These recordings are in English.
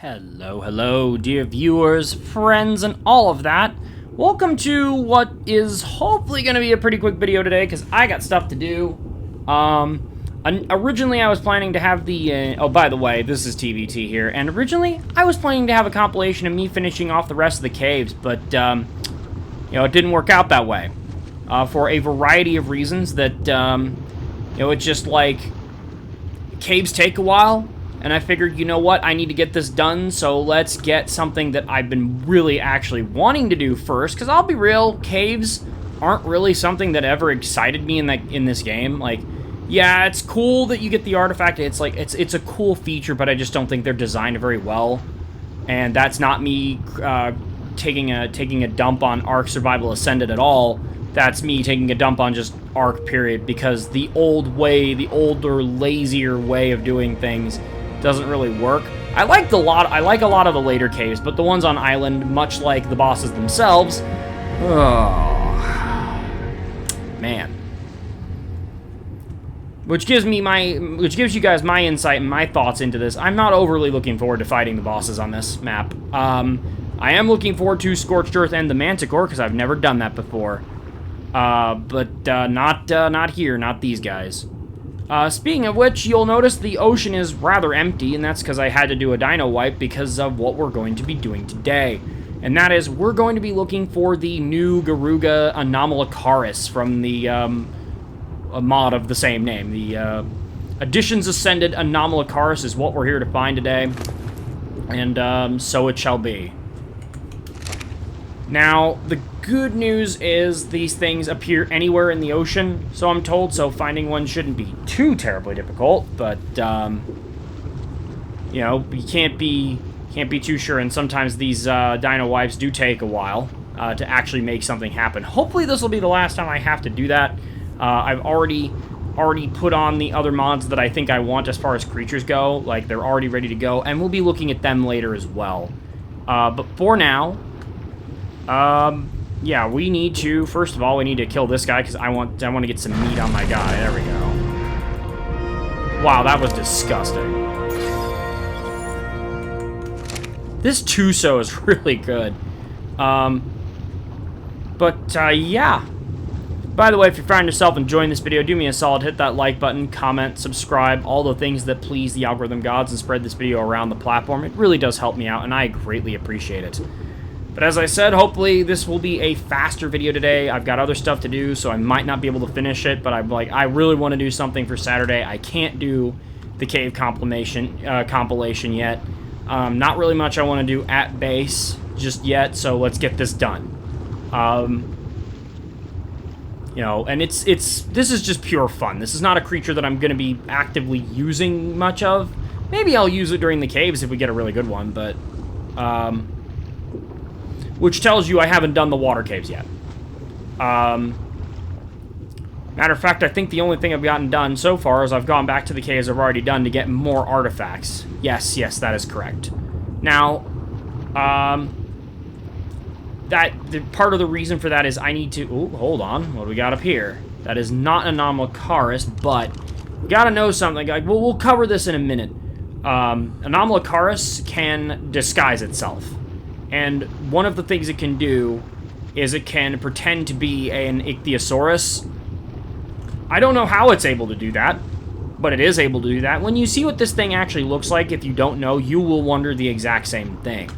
Hello, dear viewers, friends, and all of that. Welcome to what is hopefully going to be a pretty quick video today, because I got stuff to do. Originally I was planning to have the, oh, by the way, this is TVT here, and originally I was planning to have a compilation of me finishing off the rest of the caves, but, you know, it didn't work out that way. For a variety of reasons that, you know, it's just like, caves take a while. And I figured, you know what, I need to get this done, so let's get something that I've been really actually wanting to do first, because I'll be real, caves aren't really something that ever excited me in this game. Like, yeah, it's cool that you get the artifact, it's like, it's a cool feature, but I just don't think they're designed very well. And that's not me taking a dump on ARK Survival Ascended at all. That's me taking a dump on just ARK, period, because the old way, the older, lazier way of doing things doesn't really work. I like a lot of the later caves, but the ones on island, much like the bosses themselves, oh, man. Which gives you guys my insight and my thoughts into this. I'm not overly looking forward to fighting the bosses on this map. I am looking forward to Scorched Earth and the Manticore, because I've never done that before. But not here, not these guys. Speaking of which, you'll notice the ocean is rather empty, and that's because I had to do a dino wipe because of what we're going to be doing today. And that is, we're going to be looking for the new Garuga Anomalocaris from the mod of the same name. The Additions Ascended Anomalocaris is what we're here to find today, and so it shall be. Now, the good news is these things appear anywhere in the ocean, so I'm told, so finding one shouldn't be too terribly difficult, but, you know, you can't be too sure, and sometimes these dino wipes do take a while to actually make something happen. Hopefully this will be the last time I have to do that. I've already put on the other mods that I think I want as far as creatures go, like, they're already ready to go, and we'll be looking at them later as well. But for now, yeah, we need to, first of all, we need to kill this guy, because I want to get some meat on my guy. There we go. Wow, that was disgusting. This Tuso is really good. Yeah. By the way, if you find yourself enjoying this video, do me a solid, hit that like button, comment, subscribe, all the things that please the algorithm gods, and spread this video around the platform. It really does help me out, and I greatly appreciate it. But as I said, hopefully this will be a faster video today. I've got other stuff to do, so I might not be able to finish it, but I really want to do something for Saturday. I can't do the cave compilation yet. Not really much I want to do at base just yet, so let's get this done. You know, and this is just pure fun. This is not a creature that I'm going to be actively using much of. Maybe I'll use it during the caves if we get a really good one, but which tells you I haven't done the water caves yet. Matter of fact, I think the only thing I've gotten done so far is I've gone back to the caves I've already done to get more artifacts. Yes, that is correct. Now, part of the reason for that is I need to... Oh, hold on. What do we got up here? That is not Anomalocaris, but we gotta know something. Like, we'll cover this in a minute. Anomalocaris can disguise itself. And one of the things it can do is it can pretend to be an ichthyosaurus. I don't know how it's able to do that, but it is able to do that. When you see what this thing actually looks like, if you don't know, you will wonder the exact same thing.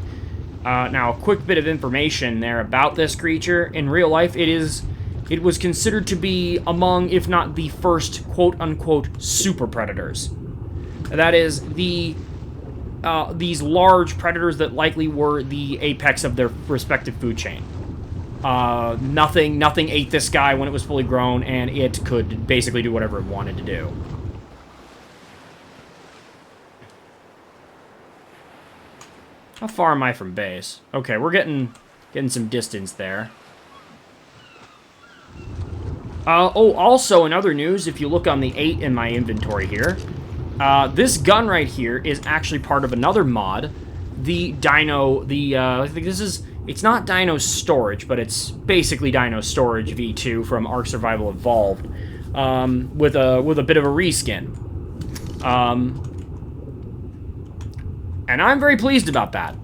Now, a quick bit of information there about this creature. In real life, it was considered to be among, if not the first, quote-unquote, super predators. That is, these large predators that likely were the apex of their respective food chain. Nothing ate this guy when it was fully grown, and it could basically do whatever it wanted to do. How far am I from base? Okay, we're getting some distance there. Oh, also in other news, if you look on the 8 in my inventory here, this gun right here is actually part of another mod. I think it's not Dino Storage, but it's basically Dino Storage V2 from ARK Survival Evolved, with a bit of a reskin. And I'm very pleased about that.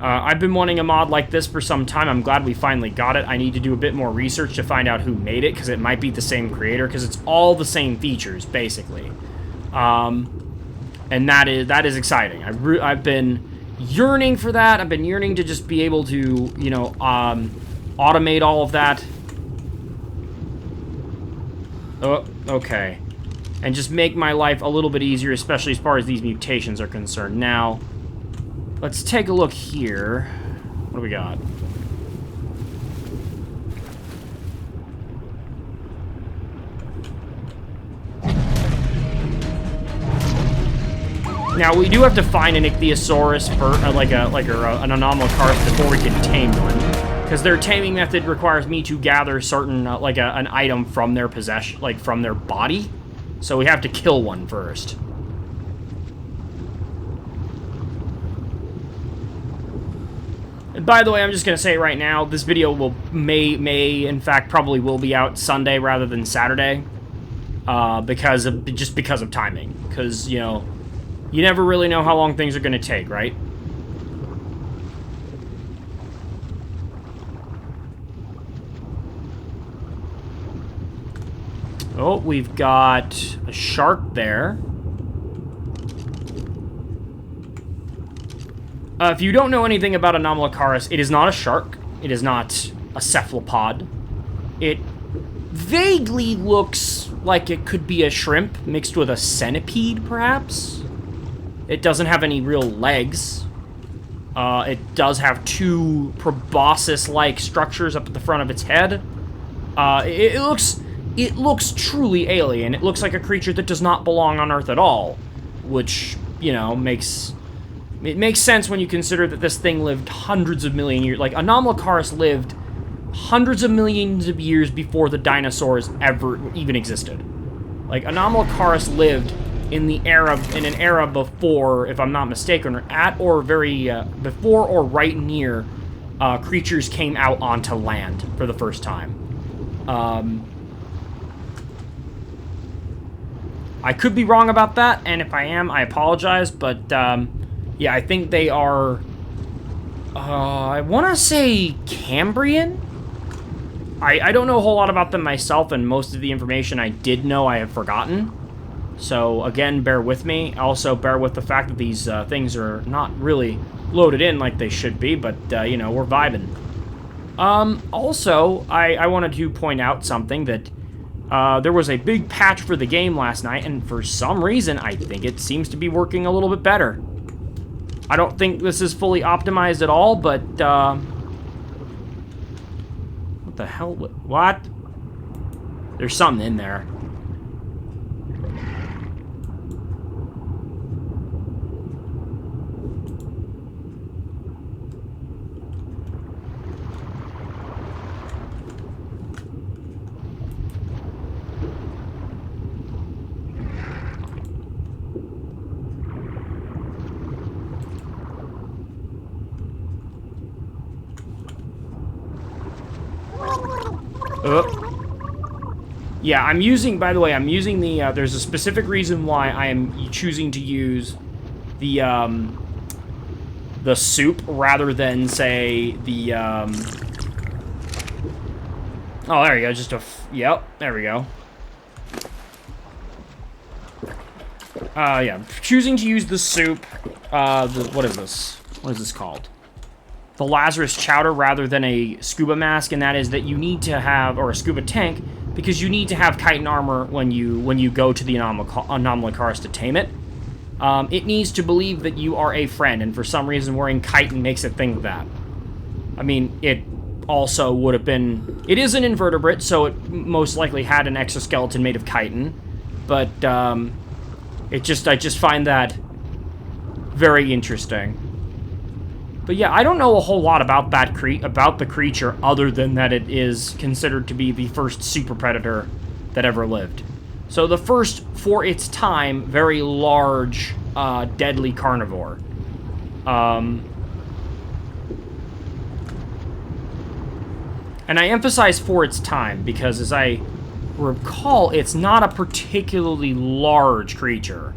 I've been wanting a mod like this for some time. I'm glad we finally got it. I need to do a bit more research to find out who made it, because it might be the same creator, because it's all the same features, basically. And that is exciting. I've been yearning for that. I've been yearning to just be able to, you know, automate all of that. Oh, okay. And just make my life a little bit easier, especially as far as these mutations are concerned. Now, let's take a look here. What do we got? Now, we do have to find an ichthyosaurus for, an Anomalocaris before we can tame one. Because their taming method requires me to gather certain, an item from their possession, like, from their body. So we have to kill one first. And by the way, I'm just going to say right now, this video may, in fact, probably will be out Sunday rather than Saturday. Because of timing. Because, you know, you never really know how long things are going to take, right? Oh, we've got a shark there. If you don't know anything about Anomalocaris, it is not a shark. It is not a cephalopod. It vaguely looks like it could be a shrimp mixed with a centipede, perhaps. It doesn't have any real legs. It does have two proboscis-like structures up at the front of its head. It looks truly alien. It looks like a creature that does not belong on Earth at all, which, you know, makes sense when you consider that this thing lived hundreds of million years. Like, Anomalocaris lived hundreds of millions of years before the dinosaurs ever even existed. Like, Anomalocaris lived in an era before, if I'm not mistaken, before or right near creatures came out onto land for the first time. I could be wrong about that, and if I am, I apologize, but, yeah, I think they are, I want to say Cambrian? I don't know a whole lot about them myself, and most of the information I did know I have forgotten. So, again, bear with me. Also, bear with the fact that these things are not really loaded in like they should be, but, you know, we're vibing. Also, I wanted to point out something that there was a big patch for the game last night, and for some reason, I think it seems to be working a little bit better. I don't think this is fully optimized at all, but, what the hell? What? There's something in there. Yeah, I'm using, by the way, I'm using the, there's a specific reason why I am choosing to use the soup rather than, say, the, oh, there you go, yep, there we go. Yeah, choosing to use the soup, what is this? What is this called? The Lazarus Chowder rather than a scuba mask, and that is that you need to have, or a scuba tank, because you need to have chitin armor when you go to the Anomalocaris to tame it. It needs to believe that you are a friend, and for some reason wearing chitin makes it think that. I mean, it also would have been... It is an invertebrate, so it most likely had an exoskeleton made of chitin, but I just find that very interesting. But yeah, I don't know a whole lot about the creature other than that it is considered to be the first super predator that ever lived. So the first, for its time, very large, deadly carnivore. And I emphasize for its time because, as I recall, it's not a particularly large creature.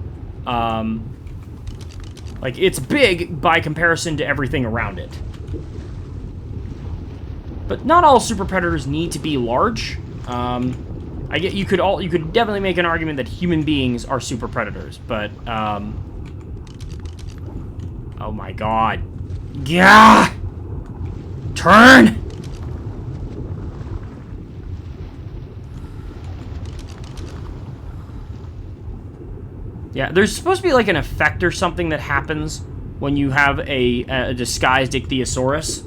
Like, it's big by comparison to everything around it. But not all super predators need to be large. I get you could definitely make an argument that human beings are super predators, but oh my god. Yeah! Turn! Yeah, there's supposed to be like an effect or something that happens when you have a disguised Ichthyosaurus.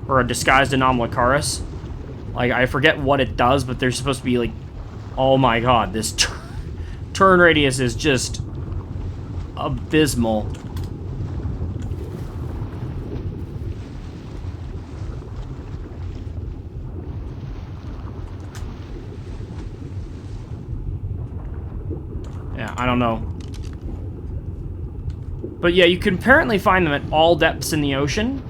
Or a disguised Anomalocaris. Like, I forget what it does, but there's supposed to be like... Oh my god, this turn radius is just... abysmal. Yeah, I don't know. But yeah, you can apparently find them at all depths in the ocean.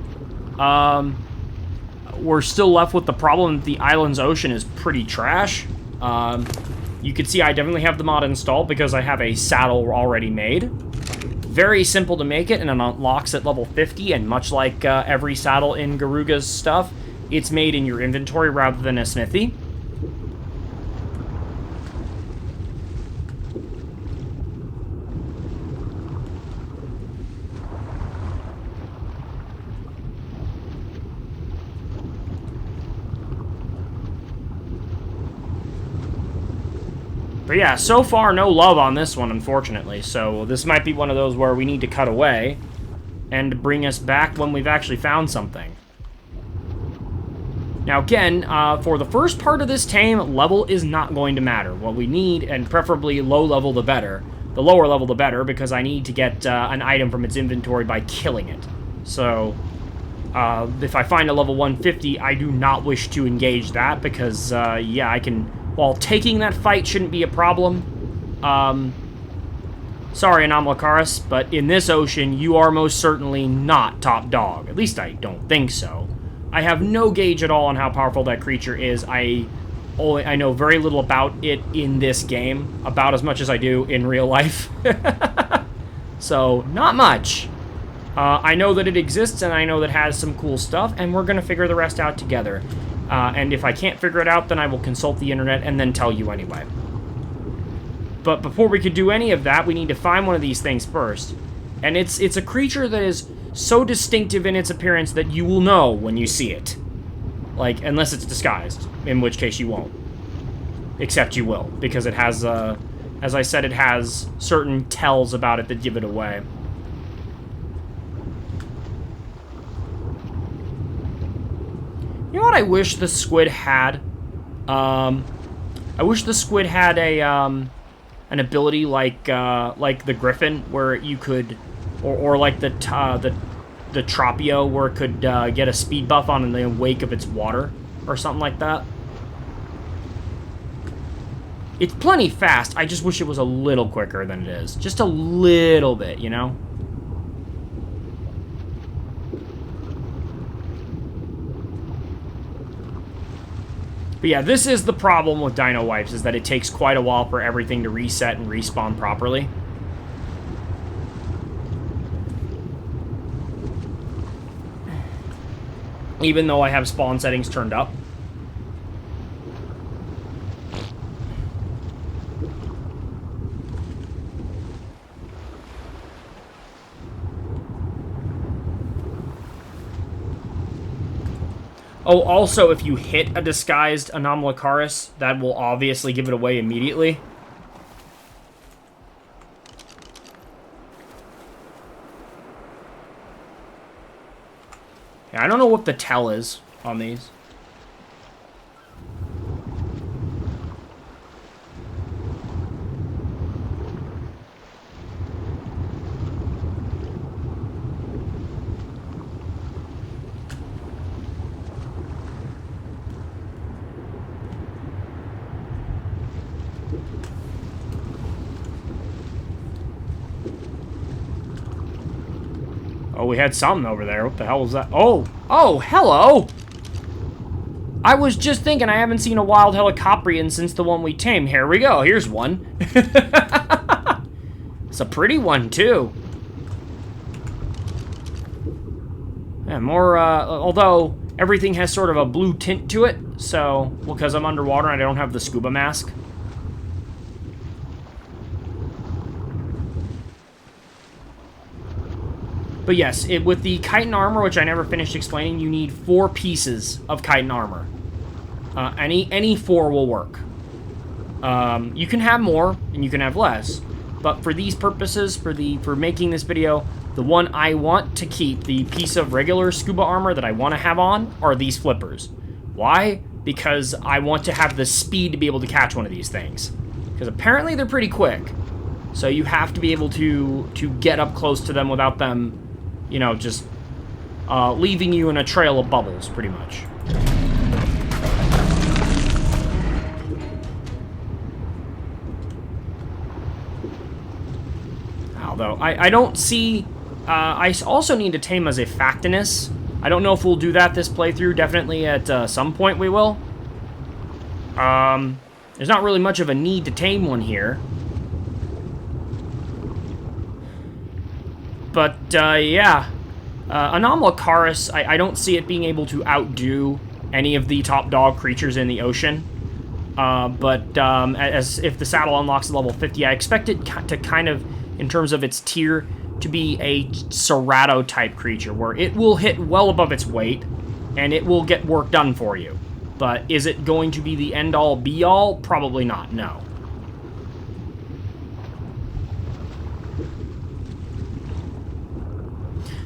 We're still left with the problem that the island's ocean is pretty trash. You can see I definitely have the mod installed because I have a saddle already made. Very simple to make it, and it unlocks at level 50, and much like every saddle in Garuga's stuff, it's made in your inventory rather than a smithy. But yeah, so far, no love on this one, unfortunately. So this might be one of those where we need to cut away and bring us back when we've actually found something. Now again, for the first part of this tame, level is not going to matter. What we need, and preferably low level the better. The lower level the better, because I need to get an item from its inventory by killing it. So, if I find a level 150, I do not wish to engage that, because, yeah, I can... While taking that fight shouldn't be a problem, sorry, Anomalocaris, but in this ocean, you are most certainly not top dog. At least I don't think so. I have no gauge at all on how powerful that creature is. I know very little about it in this game, about as much as I do in real life. So, not much. I know that it exists, and I know that it has some cool stuff, and we're going to figure the rest out together. And if I can't figure it out, then I will consult the internet and then tell you anyway. But before we could do any of that, we need to find one of these things first. And it's a creature that is so distinctive in its appearance that you will know when you see it. Like, unless it's disguised, in which case you won't. Except you will, because it has, as I said, it has certain tells about it that give it away. You know what I wish the squid had? I wish the squid had a, an ability like the griffin, where you could, or like the Tropio, where it could get a speed buff on in the wake of its water, or something like that. It's plenty fast, I just wish it was a little quicker than it is. Just a little bit, you know? But yeah, this is the problem with Dino Wipes, is that it takes quite a while for everything to reset and respawn properly. Even though I have spawn settings turned up. Oh, also, if you hit a disguised Anomalocaris, that will obviously give it away immediately. Yeah, I don't know what the tell is on these. Oh, we had something over there. What the hell was that? Oh! Oh, hello! I was just thinking I haven't seen a wild Cambrian since the one we tamed. Here we go. Here's one. It's a pretty one, too. Yeah, more, although everything has sort of a blue tint to it, so, well, because I'm underwater and I don't have the scuba mask. But yes, with the chitin armor, which I never finished explaining, you need 4 pieces of chitin armor. Any 4 will work. You can have more, and you can have less. But for these purposes, for making this video, the one I want to keep, the piece of regular scuba armor that I want to have on, are these flippers. Why? Because I want to have the speed to be able to catch one of these things. Because apparently they're pretty quick. So you have to be able to get up close to them without them, you know, just leaving you in a trail of bubbles, pretty much. Although, I don't see... I also need to tame as a Factinus. I don't know if we'll do that this playthrough. Definitely at some point we will. There's not really much of a need to tame one here. But, yeah. Anomalocaris, I don't see it being able to outdo any of the top dog creatures in the ocean. As if the saddle unlocks at level 50, I expect it to kind of, in terms of its tier, to be a Cerato-type creature, where it will hit well above its weight, and it will get work done for you. But is it going to be the end-all, be-all? Probably not, no.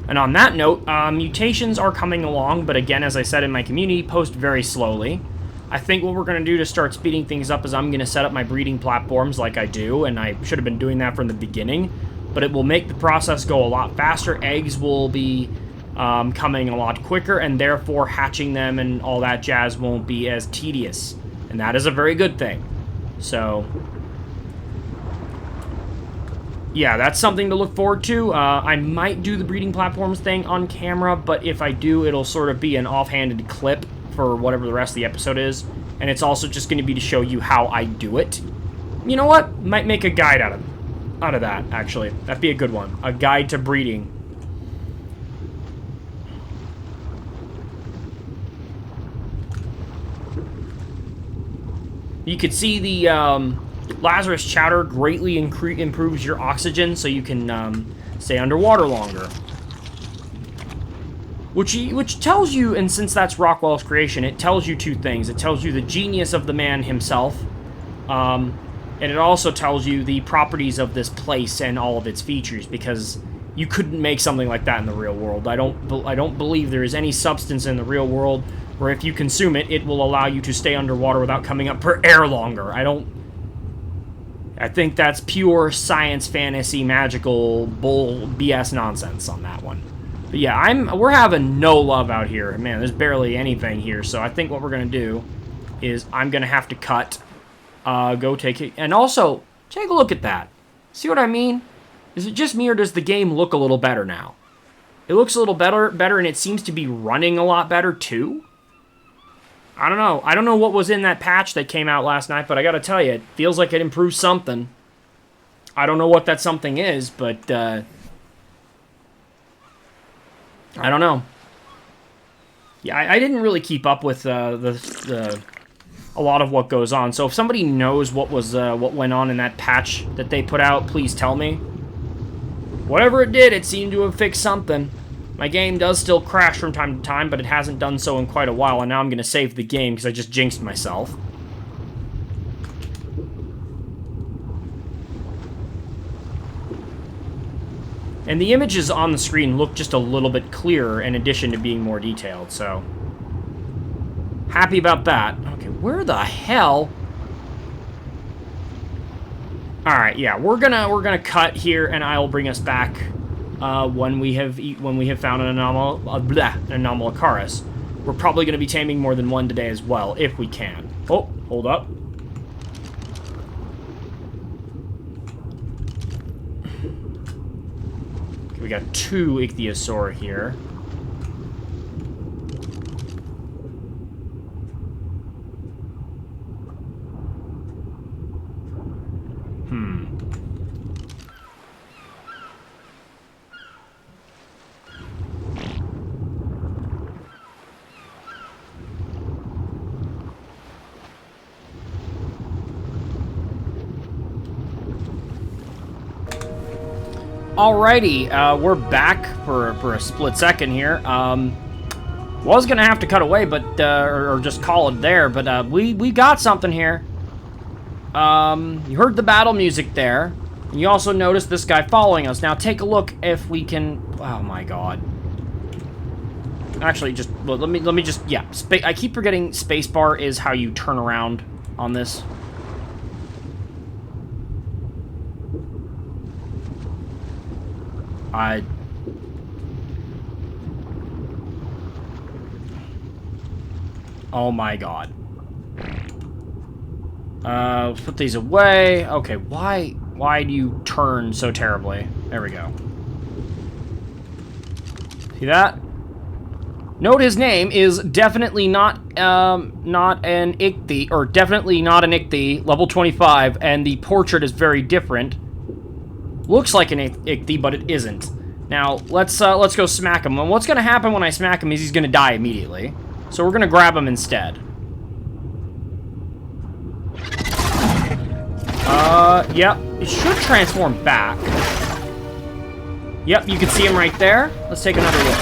And on that note, mutations are coming along, but again, as I said in my community post, very slowly. I think what we're going to do to start speeding things up is I'm going to set up my breeding platforms like I do, and I should have been doing that from the beginning, but it will make the process go a lot faster. Eggs will be coming a lot quicker, and therefore hatching them and all that jazz won't be as tedious, and that is a very good thing. So... yeah, that's something to look forward to. I might do the breeding platforms thing on camera, but if I do, it'll sort of be an offhanded clip for whatever the rest of the episode is. And it's also just going to be to show you how I do it. You know what? Might make a guide out of that, actually. That'd be a good one. A guide to breeding. You could see the... Lazarus chowder greatly improves your oxygen, so you can stay underwater longer. Which tells you, and since that's Rockwell's creation, it tells you 2 things. It tells you the genius of the man himself, and it also tells you the properties of this place and all of its features, because you couldn't make something like that in the real world. I don't believe there is any substance in the real world where if you consume it, it will allow you to stay underwater without coming up for air longer. I think that's pure science, fantasy, magical, bull, BS nonsense on that one. But yeah, we're having no love out here. Man, there's barely anything here, so I think what we're going to do is I'm going to have to cut, go take it, and also, take a look at that. See what I mean? Is it just me, or does the game look a little better now? It looks a little better, and it seems to be running a lot better, too? I don't know. I don't know what was in that patch that came out last night, but I gotta tell you, it feels like it improved something. I don't know what that something is, but, I don't know. Yeah, I didn't really keep up with, a lot of what goes on, so if somebody knows what went on in that patch that they put out, please tell me. Whatever it did, it seemed to have fixed something. My game does still crash from time to time, but it hasn't done so in quite a while, and now I'm going to save the game because I just jinxed myself. And the images on the screen look just a little bit clearer in addition to being more detailed, so... happy about that. Okay, where the hell... Alright, yeah, we're gonna cut here, and I'll bring us back... when we have found an Anomalocaris. We're probably going to be taming more than one today as well, if we can. Oh, hold up. Okay, we got 2 Ichthyosaur here. Alrighty, we're back for a split second here. Was gonna have to cut away, but or just call it there. But we got something here. You heard the battle music there, and you also noticed this guy following us. Now take a look if we can. Oh my god. Actually, just well, let me just yeah. I keep forgetting spacebar is how you turn around on this. Oh my god. Let's put these away. Okay, why do you turn so terribly? There we go. See that? Note his name is definitely not an Ichthy, or definitely not an Ichthy, level 25, and the portrait is very different. Looks like an Ichthy, but it isn't. Now, let's go smack him. And what's gonna happen when I smack him is he's gonna die immediately. So we're gonna grab him instead. Yep. It should transform back. Yep, you can see him right there. Let's take another look.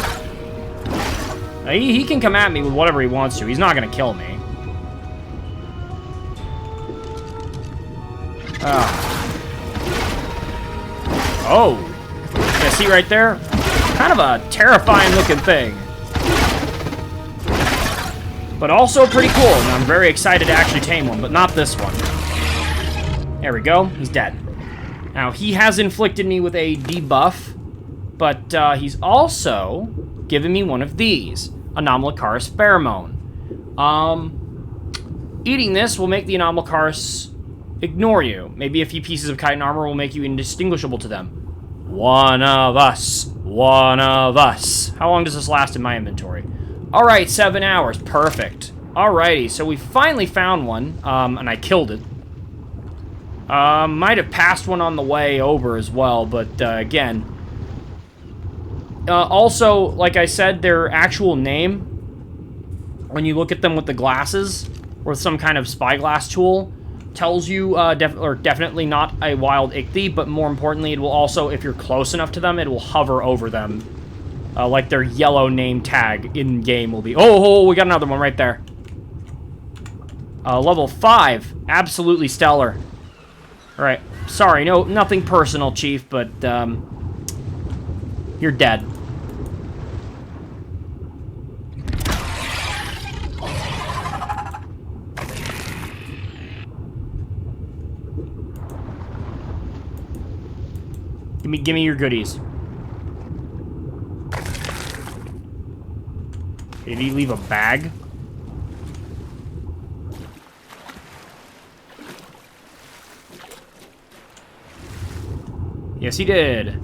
He can come at me with whatever he wants to. He's not gonna kill me. Oh. Yeah, see right there? Kind of a terrifying looking thing. But also pretty cool, and I'm very excited to actually tame one, but not this one. There we go, he's dead. Now, he has inflicted me with a debuff, but he's also given me one of these, Anomalocaris pheromone. Eating this will make the Anomalocaris ignore you. Maybe a few pieces of chitin armor will make you indistinguishable to them. One of us. One of us. How long does this last in my inventory? Alright, 7 hours. Perfect. Alrighty, so we finally found one, and I killed it. Might have passed one on the way over as well, but, again. Also, like I said, their actual name, when you look at them with the glasses, or some kind of spyglass tool, tells you, definitely not a wild Ichthy, but more importantly, it will also, if you're close enough to them, it will hover over them. Like their yellow name tag in-game will be... Oh, we got another one right there. Level 5. Absolutely stellar. Alright, sorry, nothing personal, Chief, but, you're dead. Give me your goodies. Did he leave a bag? Yes, he did.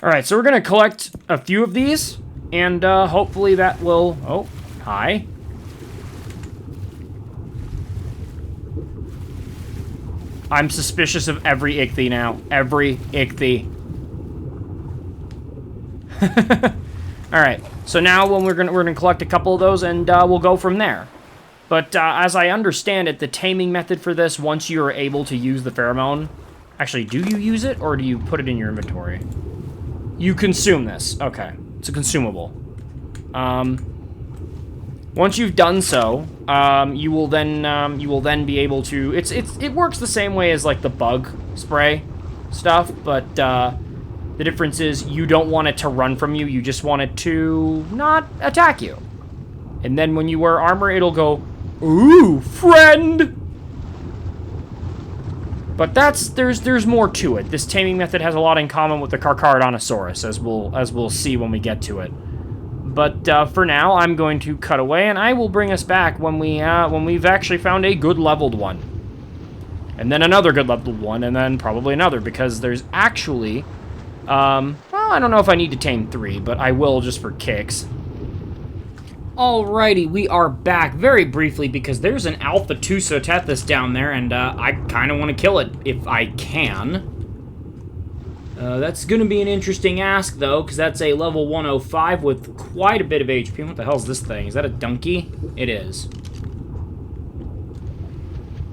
Alright, so we're gonna collect a few of these, and hopefully that will... Oh, hi. I'm suspicious of every Ichthy now. Every Ichthy. Alright, so now when we're gonna collect a couple of those, and we'll go from there. But as I understand it, the taming method for this, once you're able to use the pheromone... Actually, do you use it, or do you put it in your inventory? You consume this. Okay, it's a consumable. Once you've done so, you will then be able to... It works the same way as like the bug spray stuff, but the difference is you don't want it to run from you. You just want it to not attack you. And then when you wear armor, it'll go, "Ooh, friend!" But there's more to it. This taming method has a lot in common with the Carcharodontosaurus, as we'll see when we get to it. But for now, I'm going to cut away, and I will bring us back when we've actually found a good leveled one, and then another good leveled one, and then probably another, because there's actually, well, I don't know if I need to tame 3, but I will just for kicks. Alrighty, we are back very briefly because there's an Alpha Tusotethus down there, and I kind of want to kill it if I can. That's going to be an interesting ask, though, because that's a level 105 with quite a bit of HP. What the hell is this thing? Is that a donkey? It is.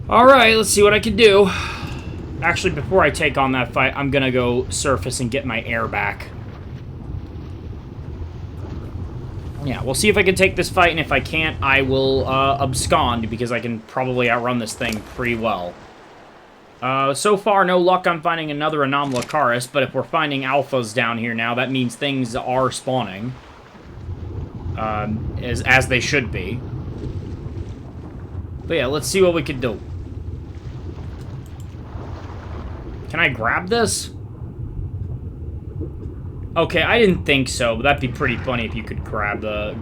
Alright, let's see what I can do. Actually, before I take on that fight, I'm gonna go surface and get my air back. Yeah, we'll see if I can take this fight, and if I can't, I will abscond, because I can probably outrun this thing pretty well. So far, no luck on finding another Anomalocaris, but if we're finding alphas down here now, that means things are spawning. As they should be. But yeah, let's see what we can do. Can I grab this? Okay, I didn't think so, but that'd be pretty funny if you could grab the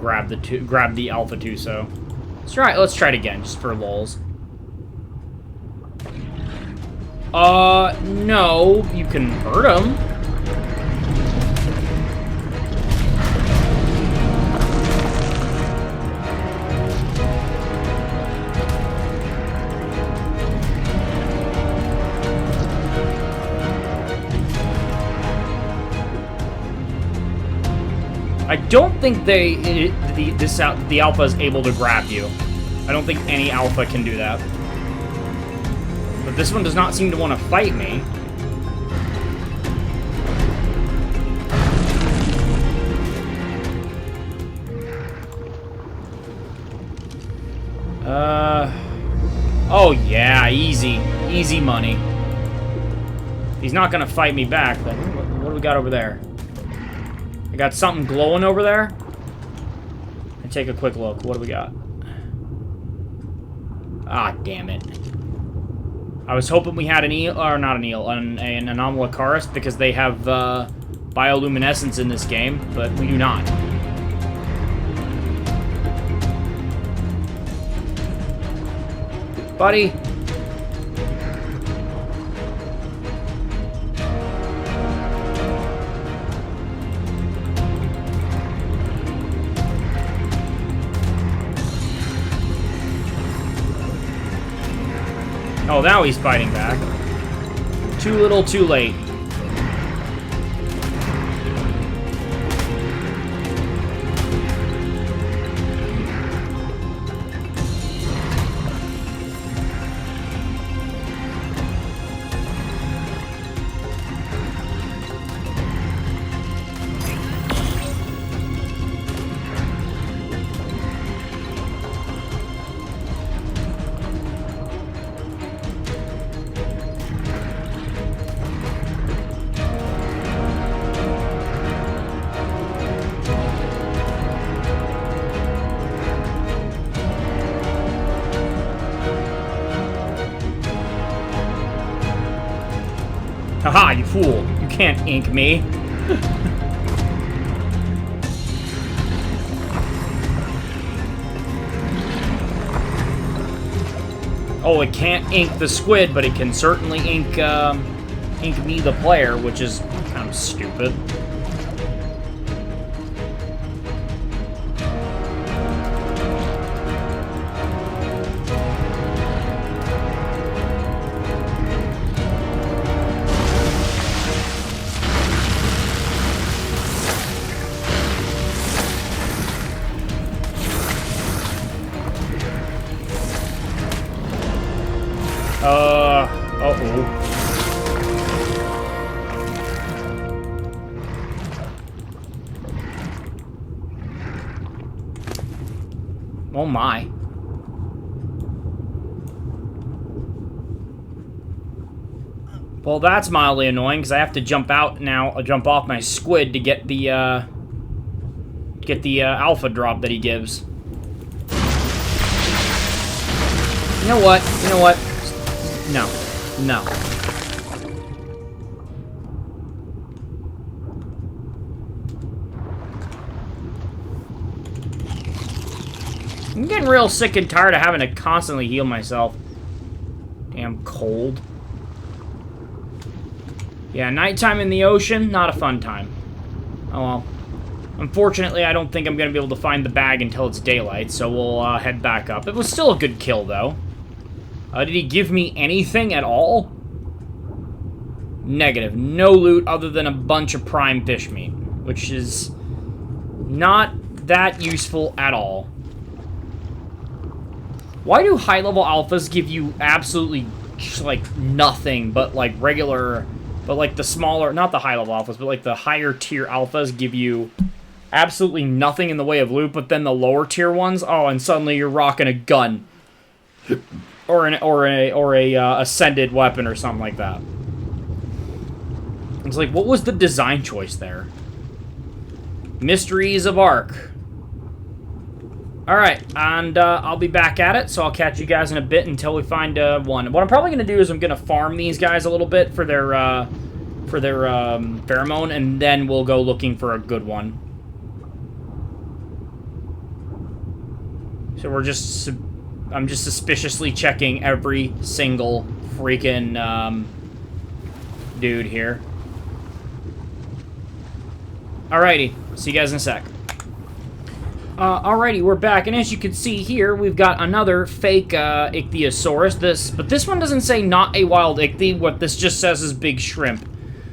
Alpha Tuso. Let's try it again, just for lulz. No, you can hurt him. I don't think the alpha is able to grab you. I don't think any alpha can do that. But this one does not seem to want to fight me. Oh yeah, easy. Easy money. He's not gonna fight me back, then. What do we got over there? I got something glowing over there. And take a quick look. What do we got? Ah, damn it. I was hoping we had an eel, or not an eel, an Anomalocaris, because they have bioluminescence in this game, but we do not. Buddy. Oh, now he's fighting back. Too little, too late. Haha, you fool. You can't ink me. Oh, it can't ink the squid, but it can certainly ink me, the player, which is kind of stupid. Uh-oh. Oh my. Well, that's mildly annoying, because I have to jump out now, jump off my squid to get the alpha drop that he gives. You know what? You know what? No. No. I'm getting real sick and tired of having to constantly heal myself. Damn cold. Yeah, nighttime in the ocean, not a fun time. Oh well. Unfortunately, I don't think I'm going to be able to find the bag until it's daylight, so we'll head back up. It was still a good kill, though. Did he give me anything at all? Negative. No loot other than a bunch of prime fish meat, which is not that useful at all. Why do high-level alphas give you absolutely just, like, nothing but, like, regular... But, like, the smaller... Not the high-level alphas, but, like, the higher-tier alphas give you absolutely nothing in the way of loot, but then the lower-tier ones, oh, and suddenly you're rocking a gun. Or a ascended weapon or something like that. It's like, what was the design choice there? Mysteries of ARK. Alright, and I'll be back at it, so I'll catch you guys in a bit until we find one. What I'm probably going to do is I'm going to farm these guys a little bit for their pheromone, and then we'll go looking for a good one. So I'm just suspiciously checking every single freaking dude here. Alrighty, see you guys in a sec. Alrighty, we're back, and as you can see here, we've got another fake ichthyosaurus. But this one doesn't say not a wild ichthy. What this just says is big shrimp.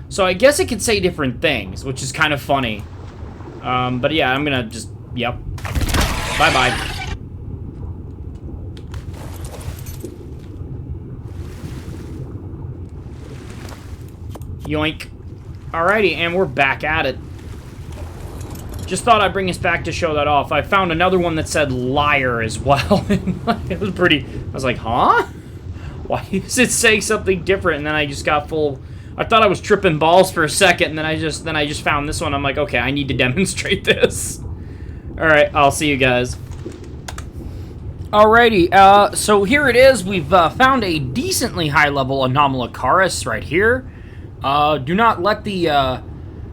So I guess it could say different things, which is kind of funny. But yeah, I'm gonna just, yep. Bye-bye. Yoink. Alrighty, and we're back at it. Just thought I'd bring us back to show that off. I found another one that said liar as well. It was pretty... I was like, huh? Why is it saying something different? And then I just got full... I thought I was tripping balls for a second, and then I just found this one. I'm like, okay, I need to demonstrate this. Alright, I'll see you guys. Alrighty, so here it is. We've found a decently high-level Anomalocaris right here. Do not let the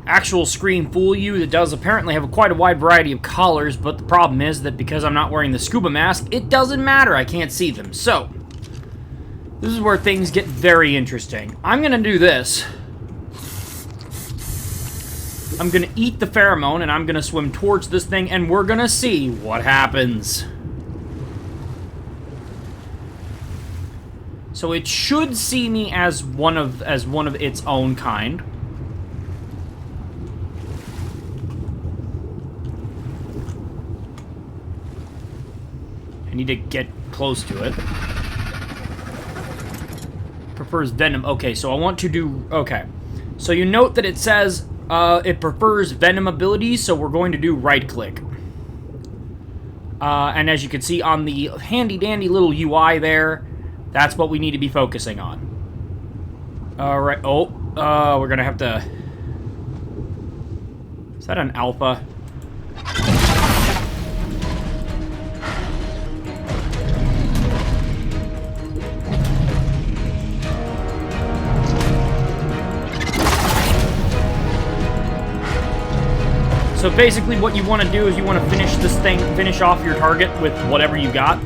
actual screen fool you. It does apparently have quite a wide variety of colors, but the problem is that because I'm not wearing the scuba mask, it doesn't matter. I can't see them. So, this is where things get very interesting. I'm going to do this. I'm going to eat the pheromone, and I'm going to swim towards this thing, and we're going to see what happens. So it should see me as one of its own kind. I need to get close to it. Prefers venom. Okay, so I want to do... Okay. So you note that it says it prefers venom abilities, so we're going to do right-click. And as you can see on the handy-dandy little UI there, that's what we need to be focusing on. Alright. Oh, we're going to have to... Is that an alpha? So basically what you want to do is you want to finish off your target with whatever you got.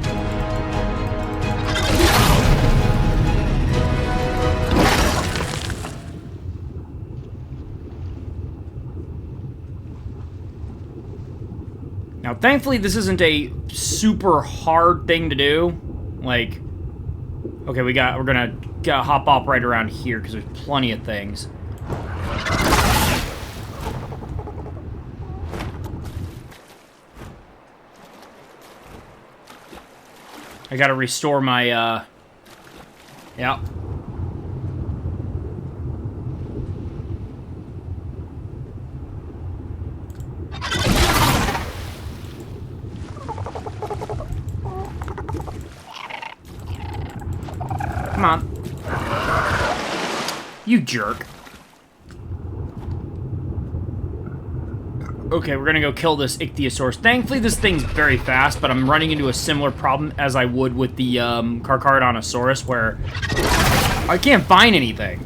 Now, thankfully, this isn't a super hard thing to do. Like, okay, we're gonna hop up right around here because there's plenty of things. I gotta restore my, yeah. Come on. You jerk. Okay, we're gonna go kill this ichthyosaurus. Thankfully, this thing's very fast, but I'm running into a similar problem as I would with the Carcharodontosaurus, where I can't find anything.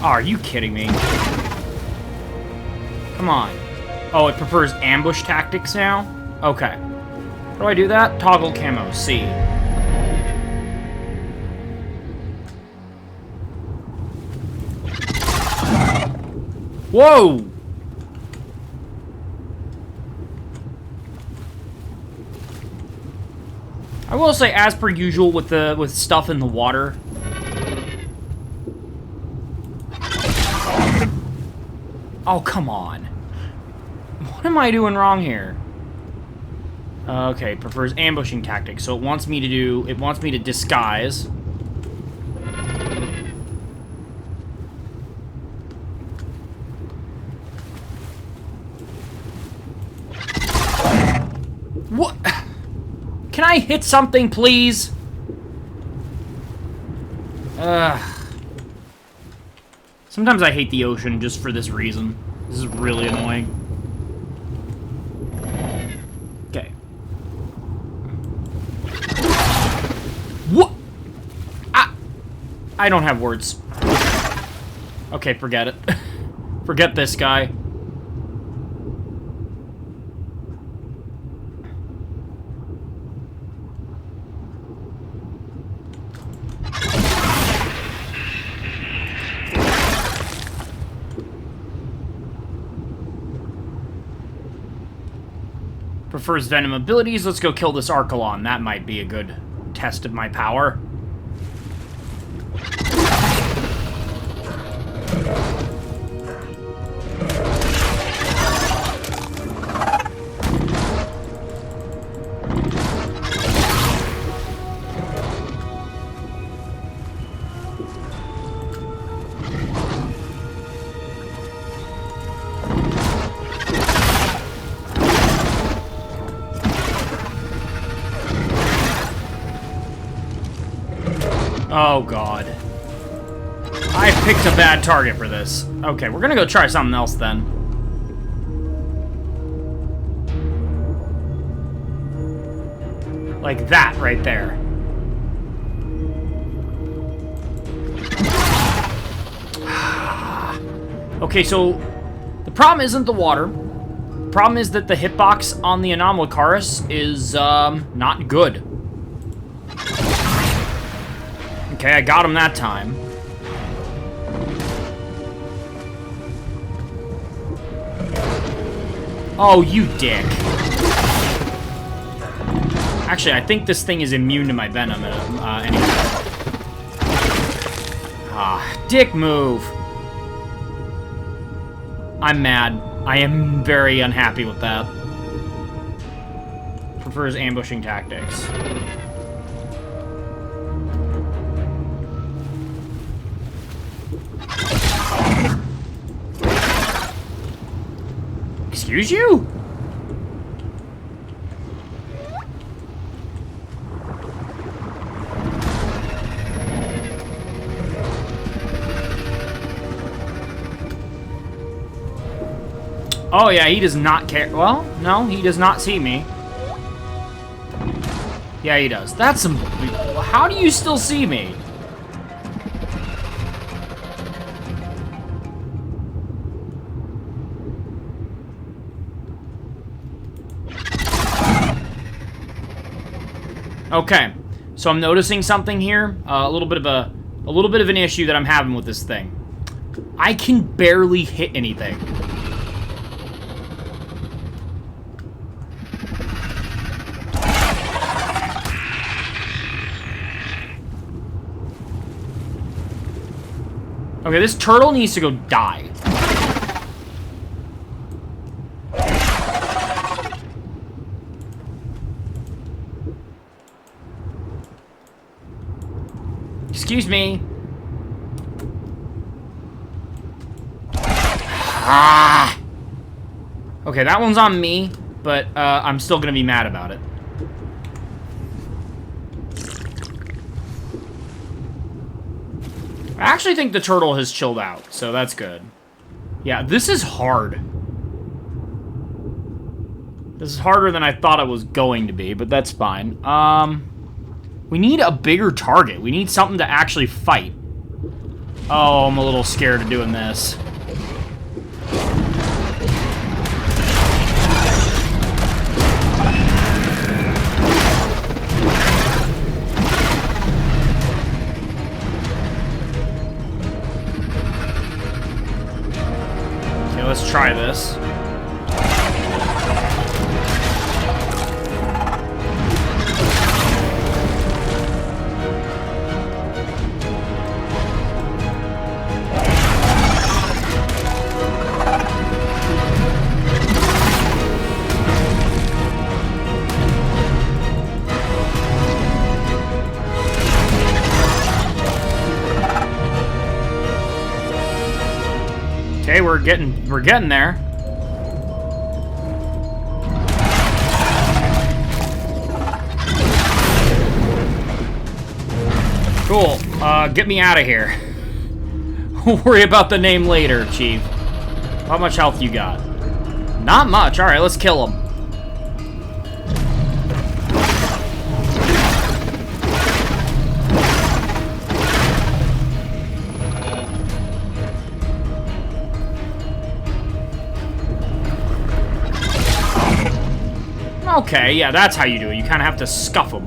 Oh, are you kidding me? Come on. Oh, it prefers ambush tactics now? Okay. How do I do that? Toggle camo, C. Whoa! I will say, as per usual with stuff in the water, Oh, come on. What am I doing wrong here? Okay, prefers ambushing tactics. So it wants me to disguise. What? Can I hit something, please? Sometimes I hate the ocean just for this reason. This is really annoying. Okay. What? I don't have words. Okay, forget it. Forget this guy. Prefers venom abilities. Let's go kill this Archelon. That might be a good test of my power. Oh, God. I picked a bad target for this. Okay, we're gonna go try something else then. Like that right there. Okay, so the problem isn't the water. The problem is that the hitbox on the Anomalocaris is not good. Okay, I got him that time. Oh, you dick. Actually, I think this thing is immune to my venom anyway. Ah, dick move. I'm mad. I am very unhappy with that. Prefers ambushing tactics. Excuse you? Oh yeah, he does not care. Well, no, he does not see me. Yeah, he does. That's some... How do you still see me? Okay, so I'm noticing something here. A little bit of an issue that I'm having with this thing. I can barely hit anything. Okay, this turtle needs to go die. Excuse me. Ah! Okay, that one's on me, but I'm still gonna be mad about it. I actually think the turtle has chilled out, so that's good. Yeah, this is hard. This is harder than I thought it was going to be, but that's fine. We need a bigger target. We need something to actually fight. Oh, I'm a little scared of doing this. Okay, let's try this. we're getting there. Cool. Get me out of here. We'll worry about the name later, Chief. How much health you got? Not much. All right, let's kill him. Okay, yeah, that's how you do it. You kind of have to scuff them.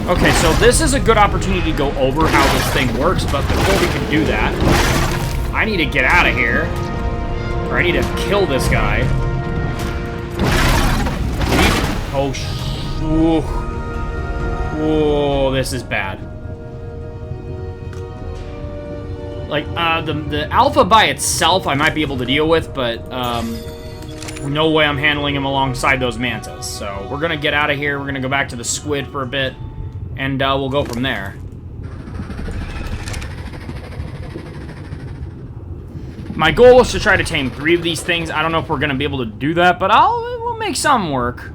Okay, so this is a good opportunity to go over how this thing works, but before we can do that, I need to get out of here. Or I need to kill this guy. Oh, whoa, this is bad. Like, the alpha by itself I might be able to deal with, but, no way I'm handling him alongside those mantas. So, we're gonna get out of here, we're gonna go back to the squid for a bit, and, we'll go from there. My goal was to try to tame 3 of these things. I don't know if we're gonna be able to do that, but we'll make some work.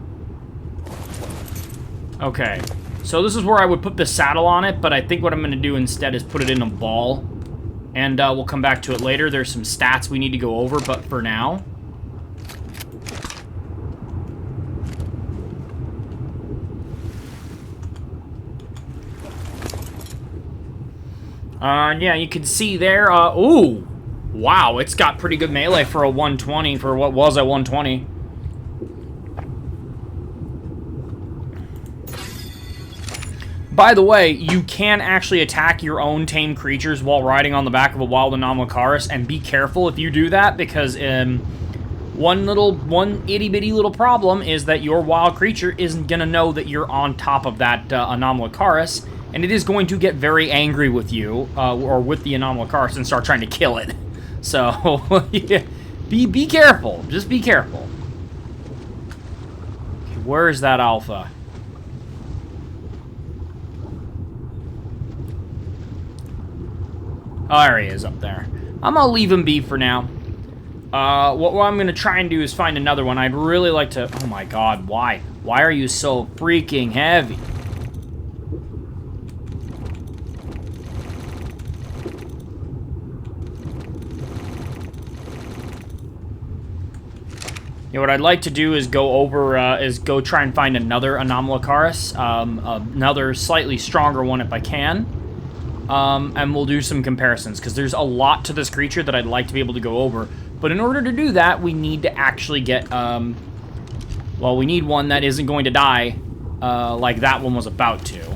Okay, so this is where I would put the saddle on it, but I think what I'm going to do instead is put it in a ball, and we'll come back to it later. There's some stats we need to go over, but for now... yeah, you can see there, ooh! Wow, it's got pretty good melee for a 120, for what was a 120. By the way, you can actually attack your own tame creatures while riding on the back of a wild Anomalocaris, and be careful if you do that, because one itty-bitty little problem is that your wild creature isn't going to know that you're on top of that Anomalocaris, and it is going to get very angry with you, or with the Anomalocaris, and start trying to kill it. So, yeah, be careful. Just be careful. Okay, where's that alpha? Oh, there he is up there. I'm gonna leave him be for now. What I'm gonna try and do is find another one. I'd really like to... Oh my god, why? Why are you so freaking heavy? Yeah, what I'd like to do is go over, go try and find another Anomalocaris, another slightly stronger one if I can. And we'll do some comparisons, because there's a lot to this creature that I'd like to be able to go over. But in order to do that, we need to actually get, well, we need one that isn't going to die, like that one was about to.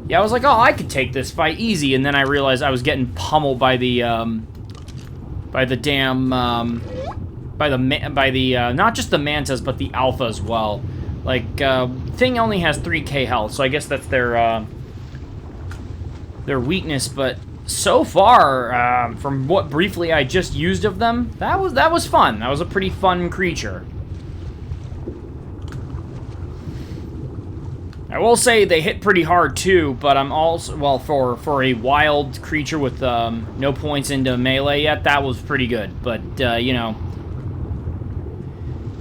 Yeah, I was like, oh, I could take this fight easy, and then I realized I was getting pummeled by the damn, not just the mantas, but the alpha as well. Like, thing only has 3k health, so I guess that's their weakness, but so far, from what briefly I just used of them, that was fun. That was a pretty fun creature. I will say they hit pretty hard too, but I'm also, well, for a wild creature with no points into melee yet, that was pretty good. But you know,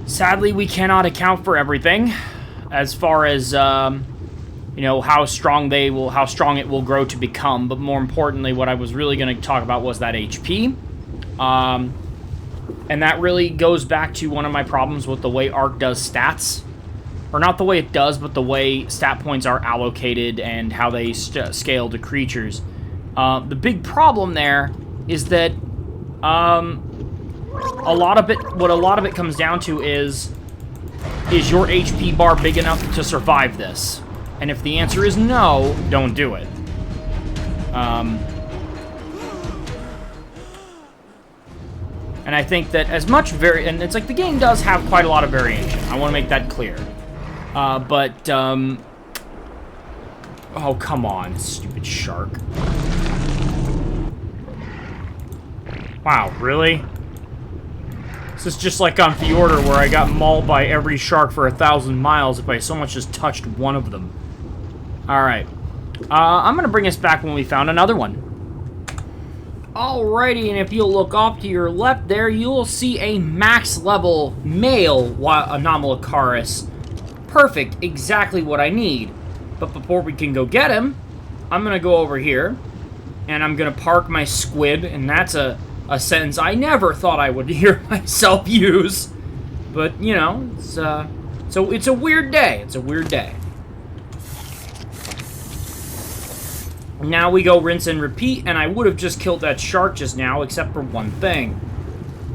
sadly we cannot account for everything as far as you know, how strong it will grow to become, but more importantly, what I was really going to talk about was that HP. And that really goes back to one of my problems with the way ARK does stats. Or not the way it does, but the way stat points are allocated and how they scale to creatures. The big problem there is that what a lot of it comes down to is your HP bar big enough to survive this? And if the answer is no, don't do it. And I think that as much and it's like the game does have quite a lot of variation. I want to make that clear. Oh, come on, stupid shark. Wow, really? This is just like on Fjordur, where I got mauled by every shark for 1,000 miles if I so much as touched one of them. Alright. I'm gonna bring us back when we found another one. Alrighty, and if you'll look off to your left there, you'll see a max level male Anomalocaris. Perfect, exactly what I need. But before we can go get him, I'm gonna go over here, and I'm gonna park my squid, and that's a sentence I never thought I would hear myself use. But, you know, so it's a weird day. It's a weird day. Now we go rinse and repeat, and I would have just killed that shark just now, except for one thing.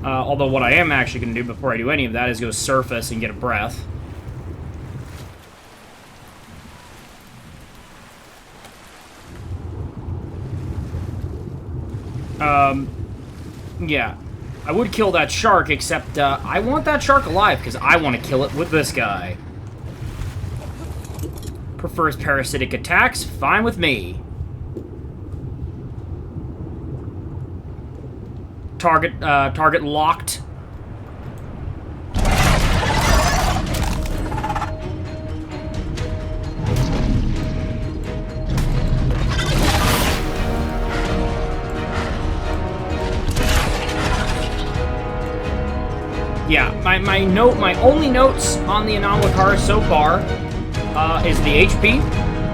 Although what I am actually going to do before I do any of that is go surface and get a breath. Yeah. I would kill that shark, except I want that shark alive, because I want to kill it with this guy. Prefers parasitic attacks? Fine with me. Target locked. Yeah, my only notes on the Anomalocaris so far is the HP,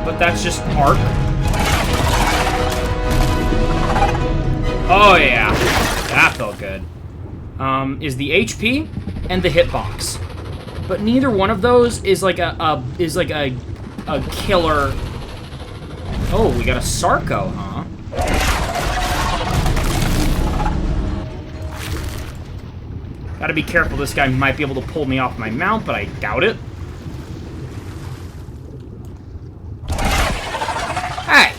but that's just ARK. Oh yeah, that felt good. Is the HP and the hitbox, but neither one of those is like a killer. Oh, we got a Sarco, huh? Gotta be careful, this guy might be able to pull me off my mount, but I doubt it. Hey!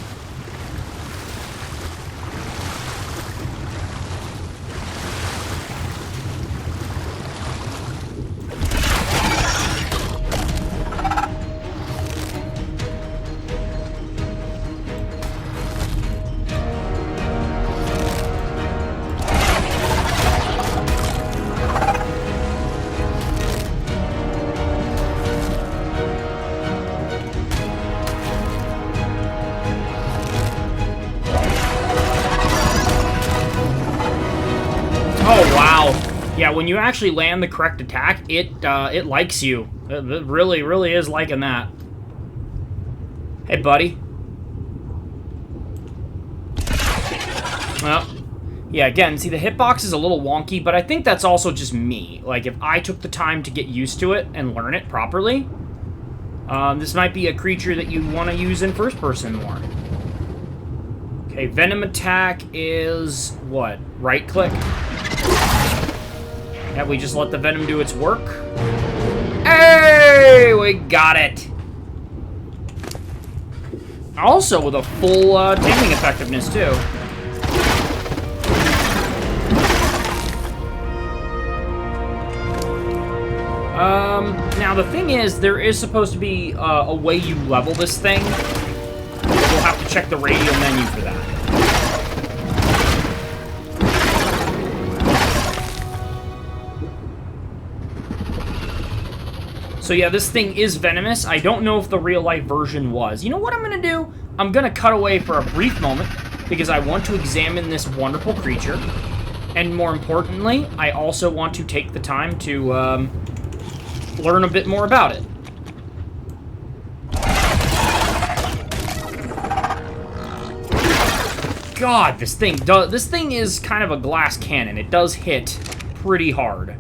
Oh, wow. Yeah, when you actually land the correct attack, it likes you. It really, really is liking that. Hey, buddy. Well, yeah, again, see, the hitbox is a little wonky, but I think that's also just me. Like, if I took the time to get used to it and learn it properly, this might be a creature that you want to use in first person more. Okay, venom attack is, what, right click? Yeah, we just let the venom do its work. Hey, we got it! Also with a full taming effectiveness, too. Now the thing is, there is supposed to be a way you level this thing. We'll have to check the radio menu for that. So yeah, this thing is venomous. I don't know if the real-life version was. You know what I'm going to do? I'm going to cut away for a brief moment, because I want to examine this wonderful creature. And more importantly, I also want to take the time to learn a bit more about it. God, this thing is kind of a glass cannon. It does hit pretty hard.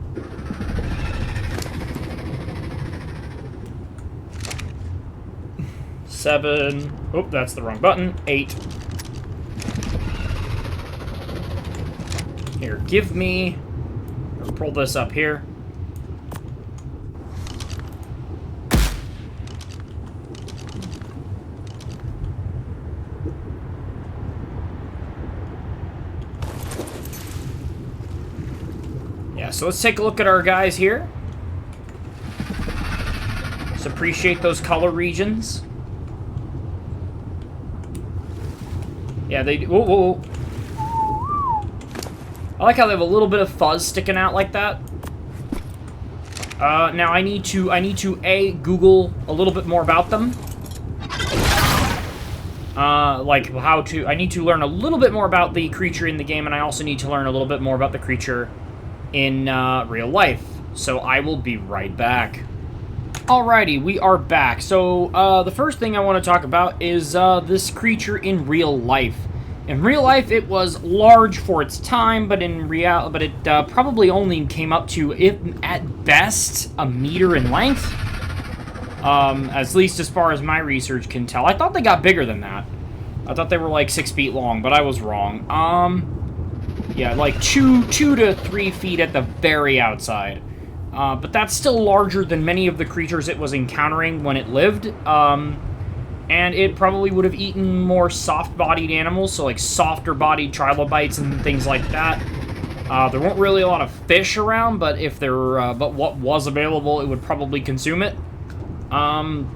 Seven. Oh, that's the wrong button. 8. Here, give me... I'll pull this up here. Yeah, so let's take a look at our guys here. Let's appreciate those color regions. Yeah, they... Whoa, whoa, whoa. like how they have a little bit of fuzz sticking out like that. Now I need to Google a little bit more about them. I need to learn a little bit more about the creature in the game, and I also need to learn a little bit more about the creature in real life. So I will be right back. Alrighty, we are back. So the first thing I want to talk about is this creature in real life. In real life, it was large for its time, but it probably only came up to, at best, a meter in length. At least as far as my research can tell. I thought they got bigger than that. I thought they were like 6 feet long, but I was wrong. Yeah, like 2 to 3 feet at the very outside. But that's still larger than many of the creatures it was encountering when it lived. And it probably would have eaten more soft-bodied animals, so like softer-bodied trilobites and things like that. There weren't really a lot of fish around, but but what was available, it would probably consume it. And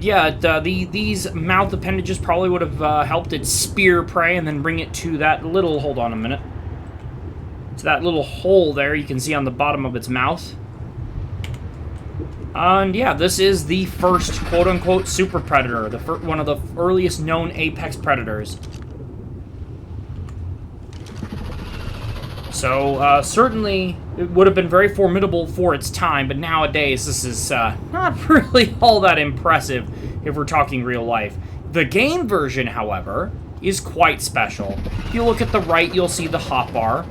yeah, these mouth appendages probably would have helped it spear prey and then bring it to that little, hold on a minute, to that little hole there you can see on the bottom of its mouth. And yeah, this is the first quote-unquote super predator, one of the earliest known apex predators. So, certainly, it would have been very formidable for its time, but nowadays, this is not really all that impressive if we're talking real life. The game version, however, is quite special. If you look at the right, you'll see the hotbar.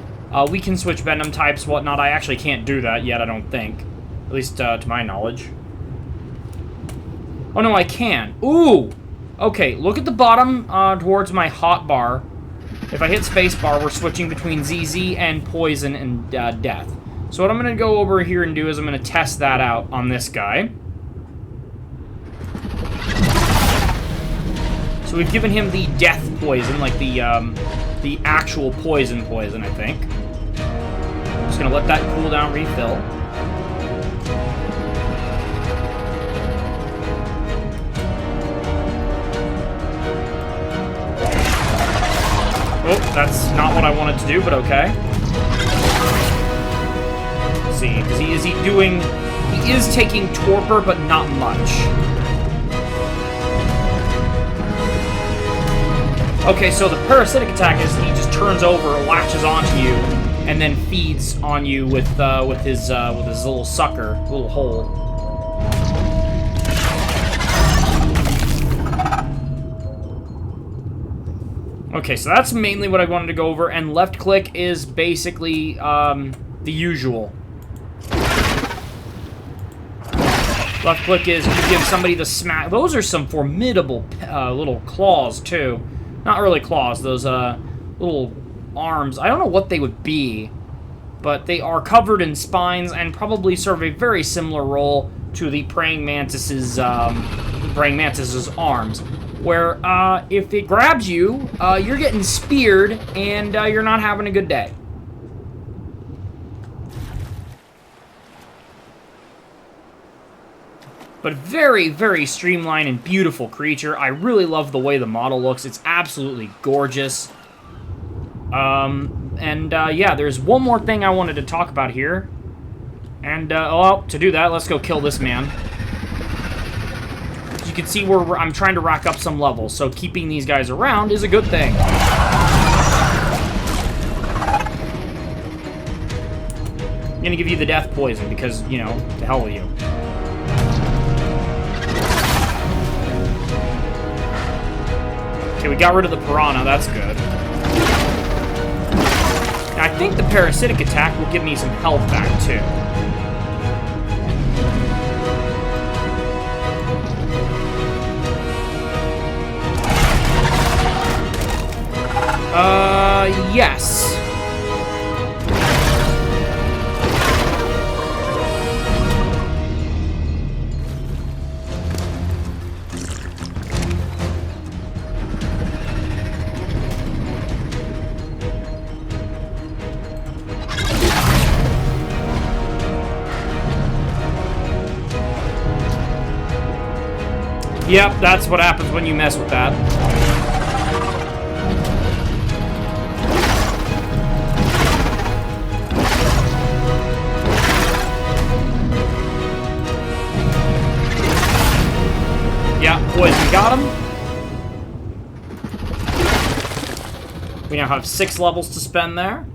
We can switch venom types, whatnot. I actually can't do that yet, I don't think. At least, to my knowledge. Oh, no, I can. Ooh! Okay, look at the bottom towards my hotbar. If I hit spacebar, we're switching between ZZ and poison and death. So what I'm going to go over here and do is I'm going to test that out on this guy. So we've given him the death poison, like the actual poison, I think. Just going to let that cool down, refill. Oh, that's not what I wanted to do, but okay. Let's see, he is taking torpor, but not much. Okay, so the parasitic attack is he just turns over, latches onto you, and then feeds on you with his little sucker, little hole. Okay, so that's mainly what I wanted to go over, and left click is basically the usual. Left click is you give somebody the smack. Those are some formidable little claws, too. Not really claws, those little arms. I don't know what they would be, but they are covered in spines and probably serve a very similar role to the praying mantis's arms. Where, if it grabs you, you're getting speared, and you're not having a good day. But very, very streamlined and beautiful creature. I really love the way the model looks. It's absolutely gorgeous. Yeah, there's one more thing I wanted to talk about here. And, well, to do that, let's go kill this man. You can see where I'm trying to rack up some levels, so keeping these guys around is a good thing. I'm gonna give you the death poison because, you know, to hell with you. Okay, we got rid of the piranha, that's good. Now, I think the parasitic attack will give me some health back, too. Yes. Yep, that's what happens when you mess with that. poison got him. We now have 6 levels to spend there.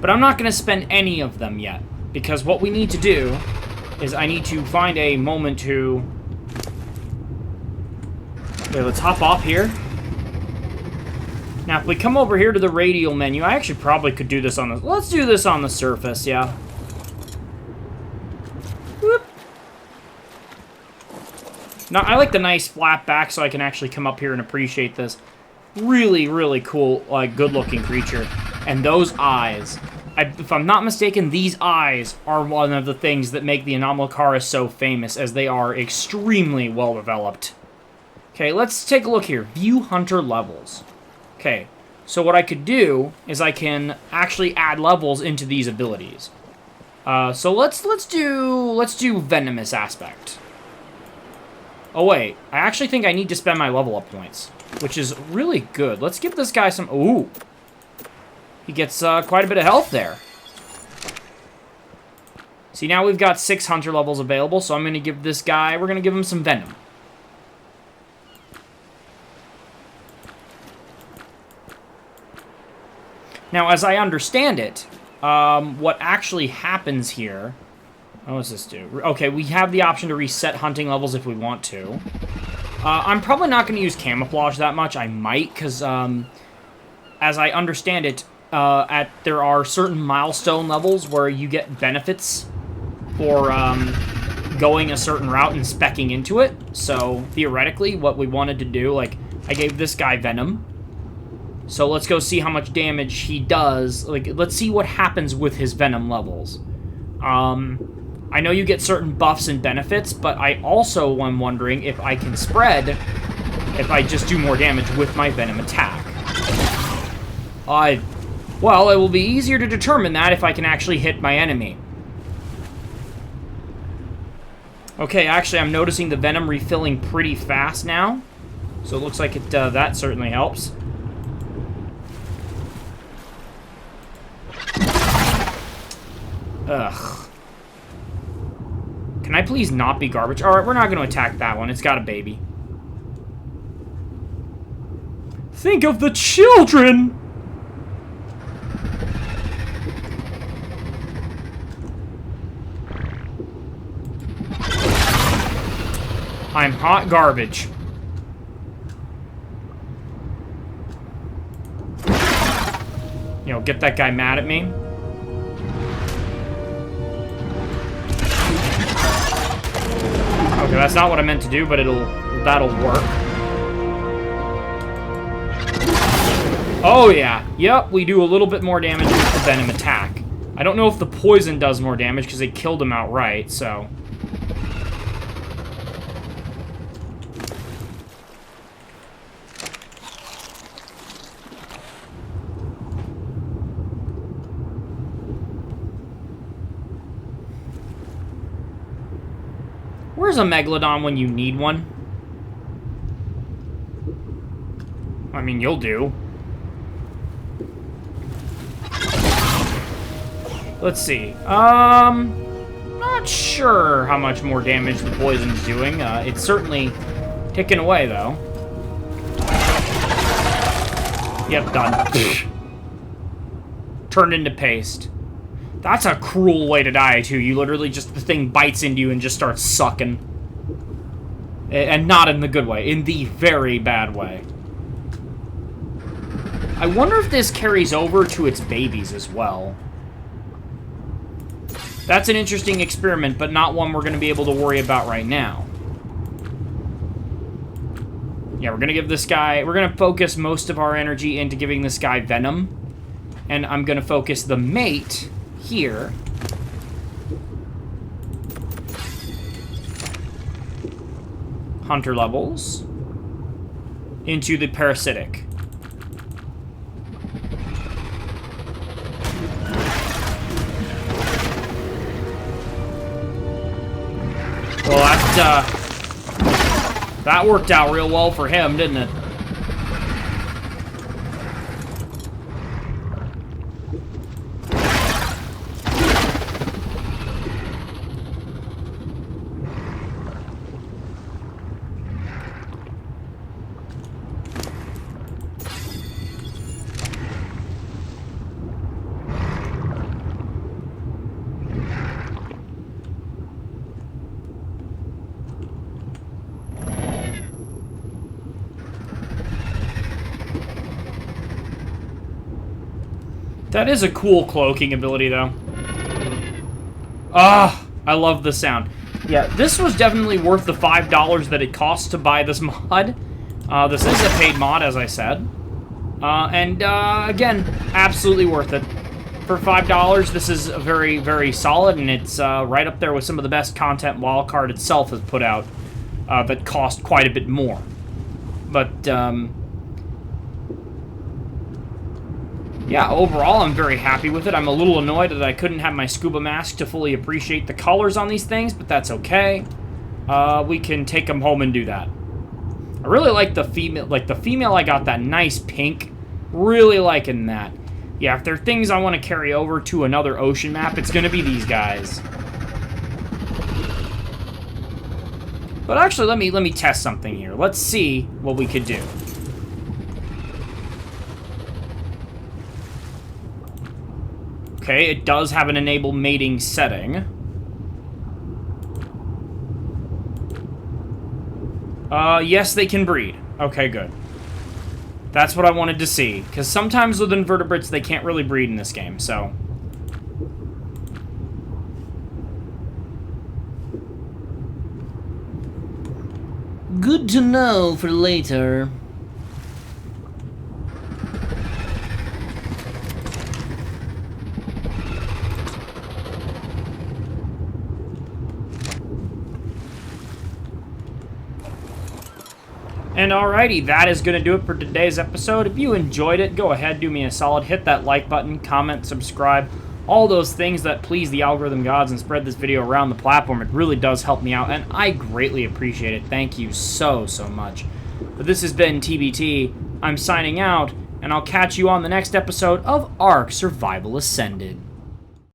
But I'm not going to spend any of them yet, because what we need to do is I need to find a moment to... Okay, let's hop off here. Now, if we come over here to the radial menu, I actually probably could do this on the... Let's do this on the surface, yeah. Whoop. Now, I like the nice flat back so I can actually come up here and appreciate this really, really cool, like, good-looking creature. And those eyes... if I'm not mistaken, these eyes are one of the things that make the Anomalocaris so famous, as they are extremely well-developed. Okay, let's take a look here. View Hunter levels. Okay, so what I could do is I can actually add levels into these abilities. So let's do Venomous Aspect. Oh wait, I actually think I need to spend my level up points, which is really good. Let's give this guy some... Ooh. He gets quite a bit of health there. See, now we've got 6 Hunter levels available, so I'm going to give this guy... We're going to give him some Venom. Now, as I understand it, what actually happens here... What does this do? Okay, we have the option to reset hunting levels if we want to. I'm probably not going to use camouflage that much. I might, because as I understand it, there are certain milestone levels where you get benefits for going a certain route and speccing into it. So, theoretically, what we wanted to do, like, I gave this guy Venom. So let's go see how much damage he does. Like, let's see what happens with his Venom levels. I know you get certain buffs and benefits, but I also am wondering if I can spread if I just do more damage with my Venom attack. Well, it will be easier to determine that if I can actually hit my enemy. Okay, actually, I'm noticing the Venom refilling pretty fast now. So it looks like that certainly helps. Ugh. Can I please not be garbage? Alright, we're not going to attack that one. It's got a baby. Think of the children! I'm hot garbage. You know, get that guy mad at me. Okay, that's not what I meant to do, but that'll work. Oh yeah, yep, we do a little bit more damage with the Venom attack. I don't know if the poison does more damage because they killed him outright, so... Where's a Megalodon when you need one? I mean, you'll do. Let's see. Not sure how much more damage the poison's doing. It's certainly ticking away, though. Yep, done. Turned into paste. That's a cruel way to die, too. You literally just, the thing bites into you and just starts sucking. And not in the good way, in the very bad way. I wonder if this carries over to its babies as well. That's an interesting experiment, but not one we're going to be able to worry about right now. Yeah, we're going to give this guy... We're going to focus most of our energy into giving this guy Venom. And I'm going to focus the mate... here. Hunter levels. Into the parasitic. Well, that worked out real well for him, didn't it? That is a cool cloaking ability, though. Ah, I love the sound. Yeah, this was definitely worth the $5 that it cost to buy this mod. This is a paid mod, as I said. Again, absolutely worth it. For $5, this is very, very solid, and it's right up there with some of the best content Wildcard itself has put out that cost quite a bit more. But, yeah, overall, I'm very happy with it. I'm a little annoyed that I couldn't have my scuba mask to fully appreciate the colors on these things, but that's okay. We can take them home and do that. I really like the female. Like, the female, I got that nice pink. Really liking that. Yeah, if there are things I want to carry over to another ocean map, it's going to be these guys. But actually, let me test something here. Let's see what we could do. Okay, it does have an enable mating setting. Yes, they can breed. Okay, good. That's what I wanted to see, because sometimes with invertebrates, they can't really breed in this game, so... Good to know for later. And alrighty, that is going to do it for today's episode. If you enjoyed it, go ahead, do me a solid, hit that like button, comment, subscribe, all those things that please the algorithm gods and spread this video around the platform. It really does help me out, and I greatly appreciate it. Thank you so, so much. But this has been TBT. I'm signing out, and I'll catch you on the next episode of ARK Survival Ascended.